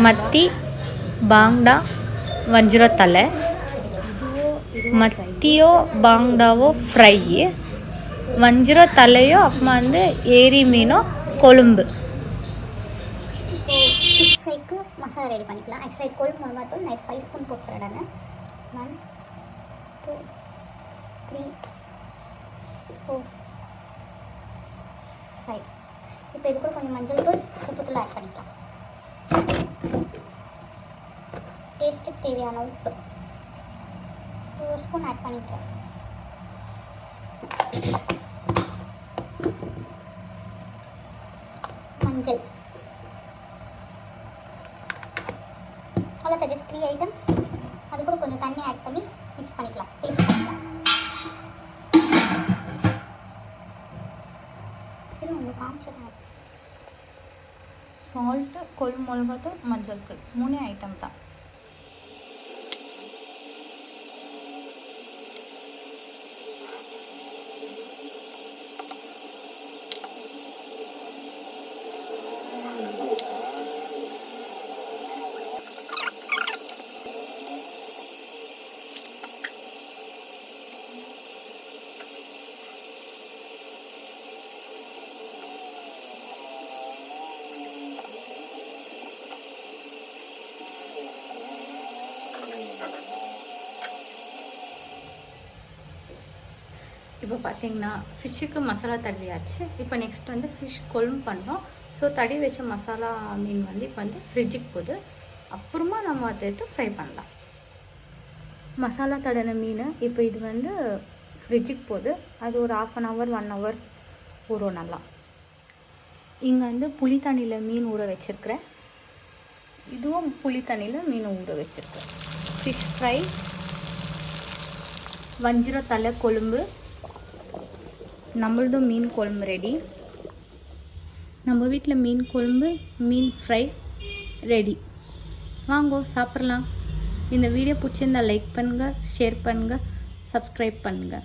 மத்தி பாங்டா வஞ்சிர தலை மத்தியோ பாங்டாவோ ஃப்ரை வஞ்சிர தலையோ அப்புறமா வந்து ஏரி மீனோ கொழும்பு. ஃபிஷ் ஃப்ரைக்கு மசாலா ரெடி பண்ணிக்கலாம். ஆக்சுவலாக இது கொழும்பு மிளகாத்தூள் நைட் 5 ஸ்பூன் போட்டுறேன். 1 2 3 4 5. இப்போ இது கூட கொஞ்சம் மஞ்சள் தூள் உப்புத்தூள் ஆட் பண்ணிக்கலாம். டேஸ்ட்டுக்கு தேவையான உப்பு 2 ஸ்பூன் ஆட் பண்ணிக்கிறேன். மஞ்சள் அவ்வளோ ஜஸ்ட் 3 ஐட்டம்ஸ். அது கூட கொஞ்சம் தண்ணி ஆட் பண்ணி மிக்ஸ் பண்ணிக்கலாம், பேஸ்ட் பண்ணிக்கலாம். இது உங்களுக்கு காமிச்சிடலாம். சால்ட்டு கொழும்பு மிளகாத்தூள் மஞ்சள் தூள் 3 ஐட்டம் தான். இப்போ பார்த்தீங்கன்னா ஃபிஷ்ஷுக்கு மசாலா தடவியாச்சு. இப்போ நெக்ஸ்ட் வந்து ஃபிஷ் கொழும்பு பண்ணோம். ஸோ தடவி வச்ச மசாலா மீன் வந்து இப்போ வந்து ஃப்ரிட்ஜுக்கு போகுது. அப்புறமா நம்ம அதை எடுத்து ஃப்ரை பண்ணலாம். மசாலா தடவின மீன் இப்போ இது வந்து ஃப்ரிட்ஜுக்கு போகுது. அது ஒரு 1/2 hour 1 hour ஊறும் நல்லா. இங்கே வந்து புளி தண்ணியில் மீன் ஊற வச்சுருக்கிறேன். இதுவும் புளி தண்ணியில் மீன் ஊற வச்சுருக்கேன். ஃபிஷ் ஃப்ரை, வஞ்சிர தலை கொழும்பு, நம்மளதும் மீன் குழம்பு ரெடி. நம்ம வீட்டில் மீன் குழம்பு மீன் ஃப்ரை ரெடி. வாங்கோ சாப்பிட்லாம். இந்த வீடியோ பிடிச்சிருந்தா லைக் பண்ணுங்கள், ஷேர் பண்ணுங்கள், சப்ஸ்கிரைப் பண்ணுங்கள்.